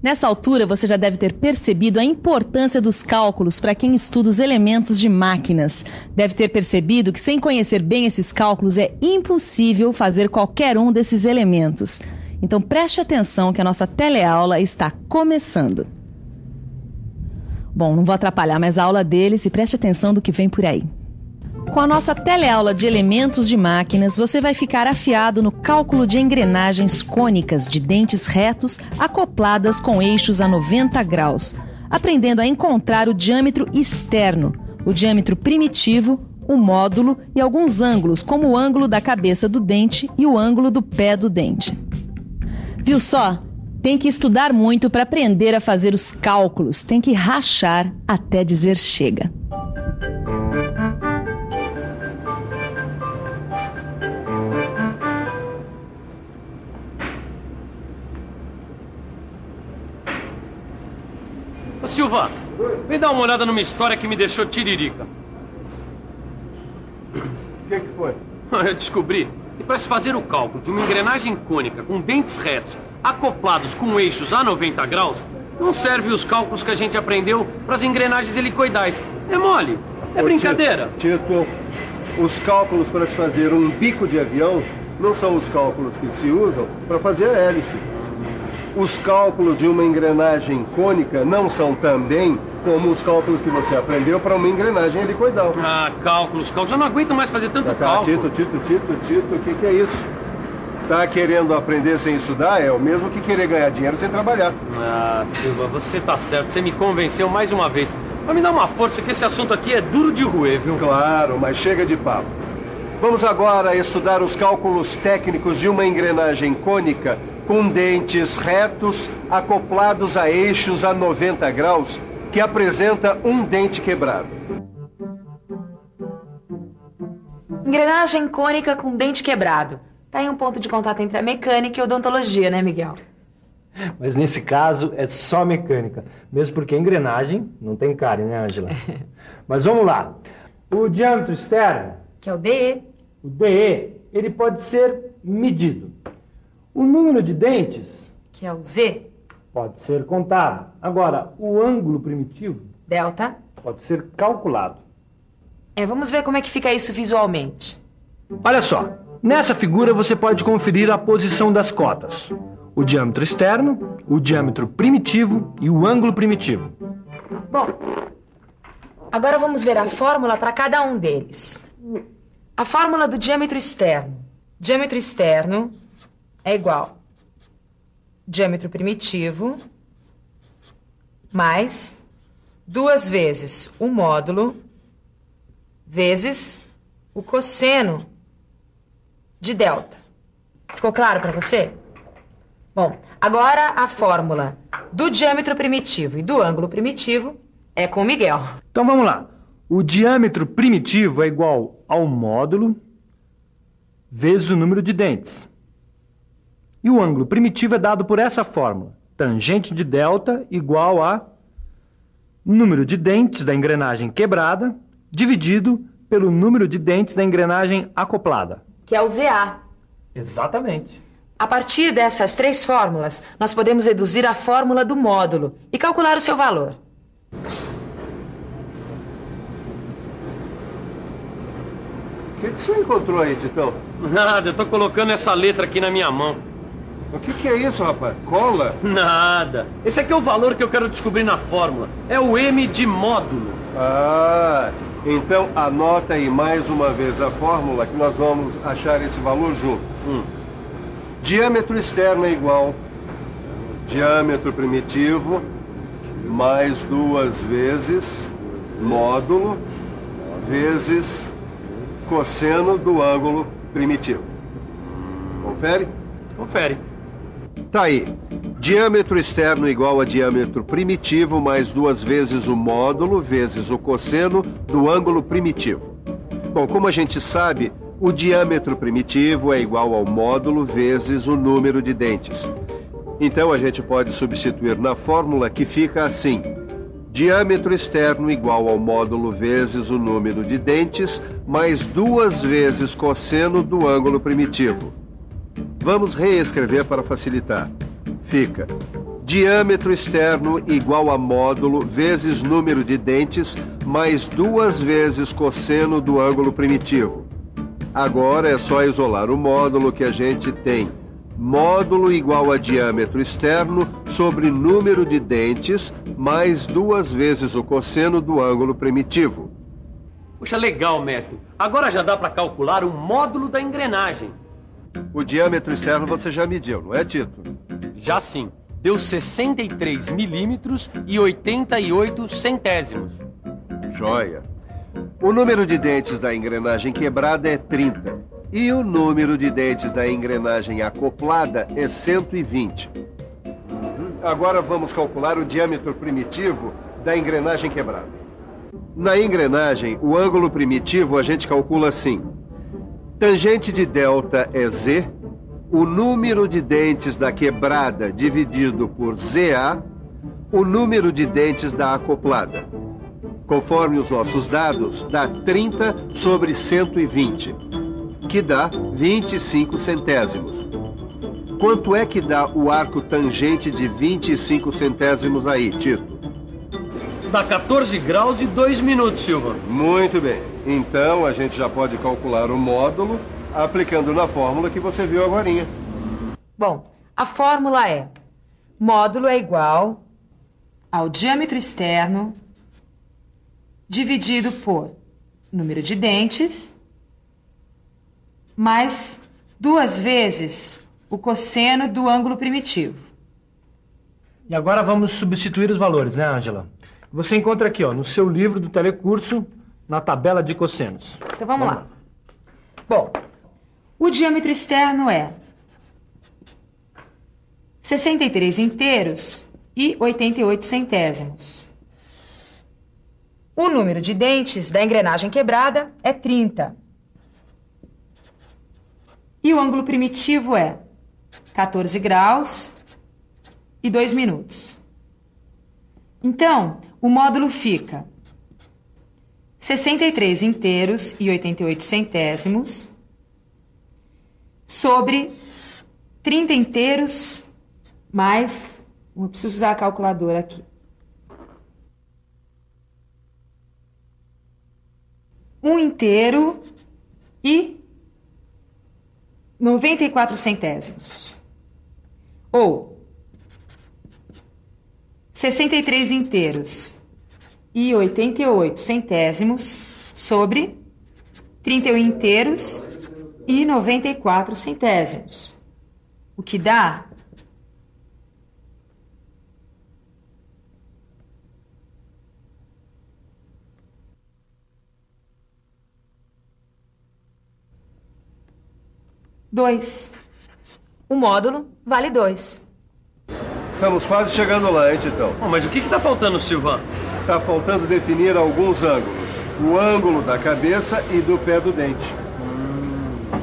Nessa altura, você já deve ter percebido a importância dos cálculos para quem estuda os elementos de máquinas. Deve ter percebido que, sem conhecer bem esses cálculos, é impossível fazer qualquer um desses elementos. Então, preste atenção que a nossa teleaula está começando. Bom, não vou atrapalhar mais a aula deles e preste atenção do que vem por aí. Com a nossa teleaula de elementos de máquinas, você vai ficar afiado no cálculo de engrenagens cônicas de dentes retos acopladas com eixos a 90 graus, aprendendo a encontrar o diâmetro externo, o diâmetro primitivo, o módulo e alguns ângulos, como o ângulo da cabeça do dente e o ângulo do pé do dente. Viu só? Tem que estudar muito para aprender a fazer os cálculos, tem que rachar até dizer chega. Ô Silva, vem dar uma olhada numa história que me deixou tiririca. O que foi? Eu descobri que para se fazer o cálculo de uma engrenagem cônica com dentes retos acoplados com eixos a 90 graus, não serve os cálculos que a gente aprendeu para as engrenagens helicoidais. É mole, é brincadeira. Tito, os cálculos para se fazer um bico de avião não são os cálculos que se usam para fazer a hélice. Os cálculos de uma engrenagem cônica não são também como os cálculos que você aprendeu para uma engrenagem helicoidal. Ah, cálculos. Eu não aguento mais fazer tanto cálculo. Tito, o que é isso? Tá querendo aprender sem estudar é o mesmo que querer ganhar dinheiro sem trabalhar. Ah, Silva, você tá certo. Você me convenceu mais uma vez. Mas me dá uma força que esse assunto aqui é duro de roer, viu? Claro, mas chega de papo. Vamos agora estudar os cálculos técnicos de uma engrenagem cônica com dentes retos acoplados a eixos a 90 graus, que apresenta um dente quebrado. Engrenagem cônica com dente quebrado. Tá aí um ponto de contato entre a mecânica e a odontologia, né, Miguel? Mas nesse caso é só mecânica, mesmo porque engrenagem não tem cárie, né, Ângela? Mas vamos lá. O diâmetro externo, Que é o DE. o DE, ele pode ser medido. O número de dentes, Que é o Z. pode ser contado. Agora, o ângulo primitivo Delta. pode ser calculado. Vamos ver como é que fica isso visualmente. Olha só, nessa figura você pode conferir a posição das cotas. O diâmetro externo, o diâmetro primitivo e o ângulo primitivo. Bom, agora vamos ver a fórmula para cada um deles. A fórmula do diâmetro externo. Diâmetro externo é igual diâmetro primitivo mais 2 vezes o módulo vezes o cosseno de delta. Ficou claro para você? Bom, agora a fórmula do diâmetro primitivo e do ângulo primitivo é com o Miguel. Então vamos lá. O diâmetro primitivo é igual ao módulo vezes o número de dentes. E o ângulo primitivo é dado por essa fórmula. Tangente de delta igual a número de dentes da engrenagem quebrada dividido pelo número de dentes da engrenagem acoplada. Que é o ZA. Exatamente. A partir dessas 3 fórmulas, nós podemos deduzir a fórmula do módulo e calcular o seu valor. O que você encontrou aí, Titão? Nada, eu tô colocando essa letra aqui na minha mão. O que é isso, rapaz? Cola? Nada. Esse aqui é o valor que eu quero descobrir na fórmula. É o M de módulo. Ah, então anota aí mais uma vez a fórmula que nós vamos achar esse valor junto. Diâmetro externo é igual diâmetro primitivo mais 2 vezes módulo vezes cosseno do ângulo primitivo. Confere? Confere. Tá aí. Diâmetro externo igual a diâmetro primitivo mais 2 vezes o módulo vezes o cosseno do ângulo primitivo. Bom, como a gente sabe, o diâmetro primitivo é igual ao módulo vezes o número de dentes. Então a gente pode substituir na fórmula que fica assim: diâmetro externo igual ao módulo vezes o número de dentes mais 2 vezes cosseno do ângulo primitivo. Vamos reescrever para facilitar. Fica Diâmetro externo igual a módulo vezes número de dentes mais 2 vezes cosseno do ângulo primitivo. Agora é só isolar o módulo que a gente tem. Módulo igual a diâmetro externo sobre número de dentes mais 2 vezes o cosseno do ângulo primitivo. Puxa, legal, mestre. Agora já dá para calcular o módulo da engrenagem. O diâmetro externo você já mediu, não é, Tito? Já sim. Deu 63 milímetros e 88 centésimos. Joia. O número de dentes da engrenagem quebrada é 30. E o número de dentes da engrenagem acoplada é 120. Agora vamos calcular o diâmetro primitivo da engrenagem quebrada. Na engrenagem, o ângulo primitivo a gente calcula assim. Tangente de delta é Z, o número de dentes da quebrada dividido por ZA, o número de dentes da acoplada. Conforme os nossos dados, dá 30 sobre 120, que dá 25 centésimos. Quanto é que dá o arco tangente de 25 centésimos aí, Tito? Dá 14 graus e 2 minutos, Silva. Muito bem. Então, a gente já pode calcular o módulo aplicando na fórmula que você viu agorinha. Bom, a fórmula é: módulo é igual ao diâmetro externo dividido por número de dentes mais 2 vezes o cosseno do ângulo primitivo. E agora vamos substituir os valores, né, Ângela? Você encontra aqui, ó, no seu livro do telecurso, na tabela de cossenos. Então vamos lá. Bom, o diâmetro externo é 63 inteiros e 88 centésimos. O número de dentes da engrenagem quebrada é 30. E o ângulo primitivo é 14 graus e 2 minutos. Então, o módulo fica 63 inteiros e 88 centésimos sobre 30 inteiros mais... Eu preciso usar a calculadora aqui. 1 inteiro e 94 centésimos. Ou 63 inteiros e 88 centésimos sobre 31 inteiros e 94 centésimos. O que dá 2. O módulo vale 2. Estamos quase chegando lá, hein, Titão? Oh, mas o que tá faltando, Silva? Está faltando definir alguns ângulos. O ângulo da cabeça e do pé do dente.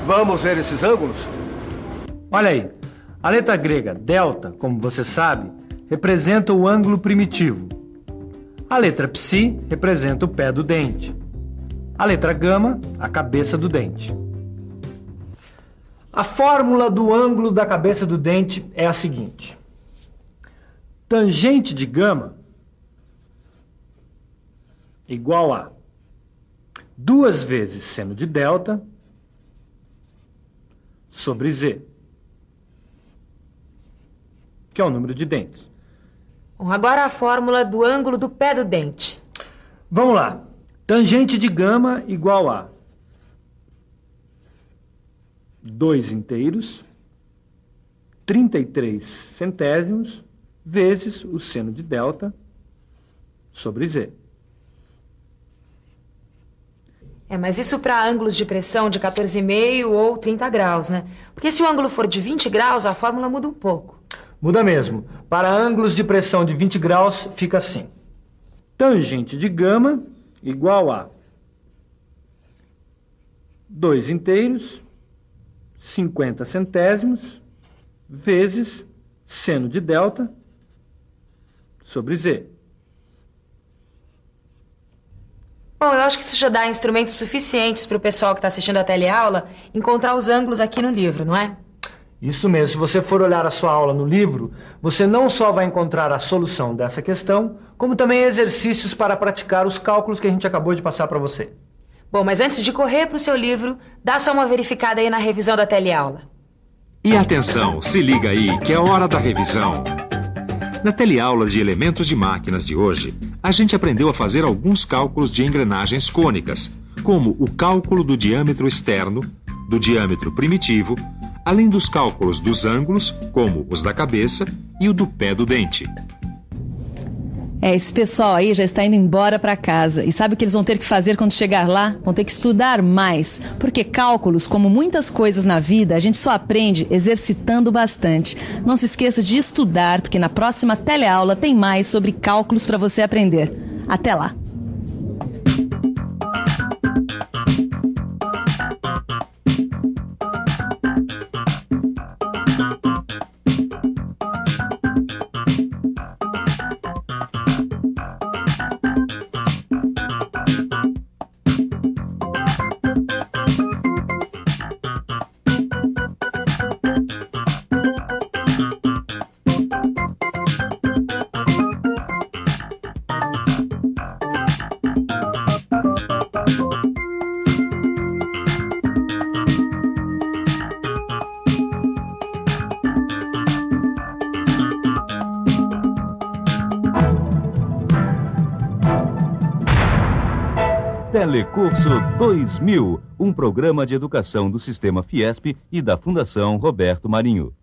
Vamos ver esses ângulos? Olha aí, a letra grega delta, como você sabe, representa o ângulo primitivo. A letra psi representa o pé do dente. A letra gama, a cabeça do dente. A fórmula do ângulo da cabeça do dente é a seguinte. Tangente de gama igual a 2 vezes seno de delta sobre z, que é o número de dentes. Bom, agora a fórmula do ângulo do pé do dente. Vamos lá. Tangente de gama igual a 2 inteiros, 33 centésimos, vezes o seno de delta sobre z. Mas isso para ângulos de pressão de 14,5 ou 30 graus, né? Porque se o ângulo for de 20 graus, a fórmula muda um pouco. Muda mesmo. Para ângulos de pressão de 20 graus, fica assim. Tangente de gama igual a 2 inteiros, 50 centésimos, vezes seno de delta sobre z. Bom, eu acho que isso já dá instrumentos suficientes para o pessoal que está assistindo a teleaula encontrar os ângulos aqui no livro, não é? Isso mesmo, se você for olhar a sua aula no livro, você não só vai encontrar a solução dessa questão, como também exercícios para praticar os cálculos que a gente acabou de passar para você. Bom, mas antes de correr para o seu livro, dá só uma verificada aí na revisão da teleaula. E atenção, se liga aí que é hora da revisão. Na teleaula de elementos de máquinas de hoje, a gente aprendeu a fazer alguns cálculos de engrenagens cônicas, como o cálculo do diâmetro externo, do diâmetro primitivo, além dos cálculos dos ângulos, como os da cabeça e o do pé do dente. Esse pessoal aí já está indo embora para casa. E sabe o que eles vão ter que fazer quando chegar lá? Vão ter que estudar mais. Porque cálculos, como muitas coisas na vida, a gente só aprende exercitando bastante. Não se esqueça de estudar, porque na próxima teleaula tem mais sobre cálculos para você aprender. Até lá! Telecurso 2000, um programa de educação do Sistema Fiesp e da Fundação Roberto Marinho.